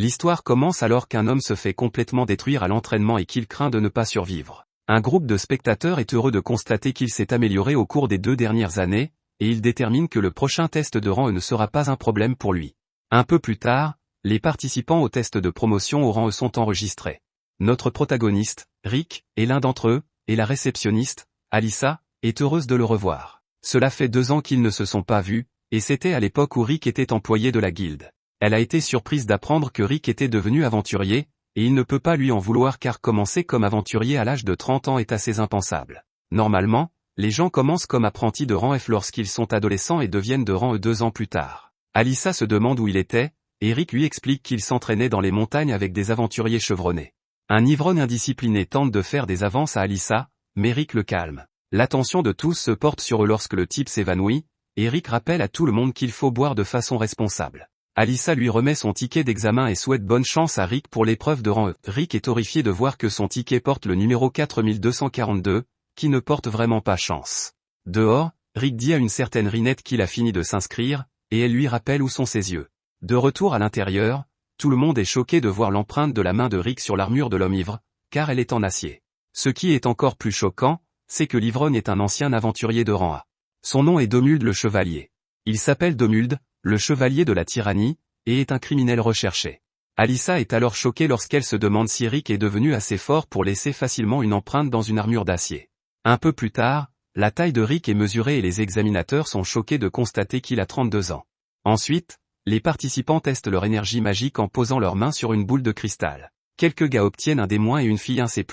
L'histoire commence alors qu'un homme se fait complètement détruire à l'entraînement et qu'il craint de ne pas survivre. Un groupe de spectateurs est heureux de constater qu'il s'est amélioré au cours des 2 dernières années, et il détermine que le prochain test de rang E ne sera pas un problème pour lui. Un peu plus tard, les participants au test de promotion au rang E sont enregistrés. Notre protagoniste, Rick, est l'un d'entre eux, et la réceptionniste, Alyssa, est heureuse de le revoir. Cela fait 2 ans qu'ils ne se sont pas vus, et c'était à l'époque où Rick était employé de la guilde. Elle a été surprise d'apprendre que Rick était devenu aventurier, et il ne peut pas lui en vouloir car commencer comme aventurier à l'âge de 30 ans est assez impensable. Normalement, les gens commencent comme apprentis de rang F lorsqu'ils sont adolescents et deviennent de rang E 2 ans plus tard. Alyssa se demande où il était, et Rick lui explique qu'il s'entraînait dans les montagnes avec des aventuriers chevronnés. Un ivrogne indiscipliné tente de faire des avances à Alyssa, mais Rick le calme. L'attention de tous se porte sur eux lorsque le type s'évanouit, et Rick rappelle à tout le monde qu'il faut boire de façon responsable. Alyssa lui remet son ticket d'examen et souhaite bonne chance à Rick pour l'épreuve de rang E. Rick est horrifié de voir que son ticket porte le numéro 4242, qui ne porte vraiment pas chance. Dehors, Rick dit à une certaine Rinette qu'il a fini de s'inscrire, et elle lui rappelle où sont ses yeux. De retour à l'intérieur, tout le monde est choqué de voir l'empreinte de la main de Rick sur l'armure de l'homme ivre, car elle est en acier. Ce qui est encore plus choquant, c'est que l'ivrogne est un ancien aventurier de rang A. Son nom est Domuld le Chevalier. Il s'appelle Domuld, le Chevalier de la Tyrannie, et est un criminel recherché. Alyssa est alors choquée lorsqu'elle se demande si Rick est devenu assez fort pour laisser facilement une empreinte dans une armure d'acier. Un peu plus tard, la taille de Rick est mesurée et les examinateurs sont choqués de constater qu'il a 32 ans. Ensuite, les participants testent leur énergie magique en posant leurs mains sur une boule de cristal. Quelques gars obtiennent un D- et une fille un C+.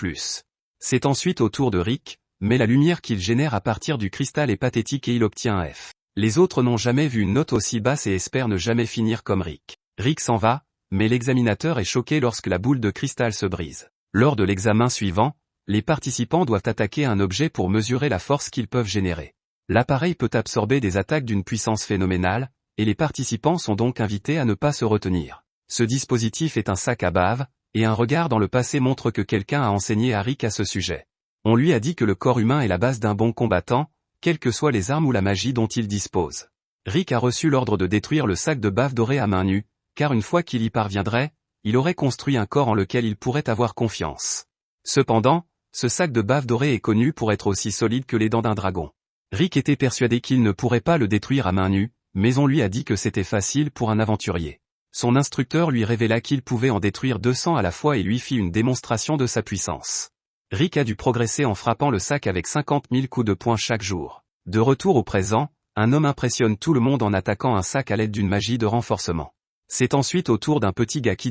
C'est ensuite au tour de Rick, mais la lumière qu'il génère à partir du cristal est pathétique et il obtient un F. Les autres n'ont jamais vu une note aussi basse et espèrent ne jamais finir comme Rick. Rick s'en va, mais l'examinateur est choqué lorsque la boule de cristal se brise. Lors de l'examen suivant, les participants doivent attaquer un objet pour mesurer la force qu'ils peuvent générer. L'appareil peut absorber des attaques d'une puissance phénoménale, et les participants sont donc invités à ne pas se retenir. Ce dispositif est un sac à bave, et un regard dans le passé montre que quelqu'un a enseigné à Rick à ce sujet. On lui a dit que le corps humain est la base d'un bon combattant, quelles que soient les armes ou la magie dont il dispose. Rick a reçu l'ordre de détruire le sac de bave doré à main nue, car une fois qu'il y parviendrait, il aurait construit un corps en lequel il pourrait avoir confiance. Cependant, ce sac de bave doré est connu pour être aussi solide que les dents d'un dragon. Rick était persuadé qu'il ne pourrait pas le détruire à main nue, mais on lui a dit que c'était facile pour un aventurier. Son instructeur lui révéla qu'il pouvait en détruire 200 à la fois et lui fit une démonstration de sa puissance. Rick a dû progresser en frappant le sac avec 50 000 coups de poing chaque jour. De retour au présent, un homme impressionne tout le monde en attaquant un sac à l'aide d'une magie de renforcement. C'est ensuite au tour d'un petit gars qui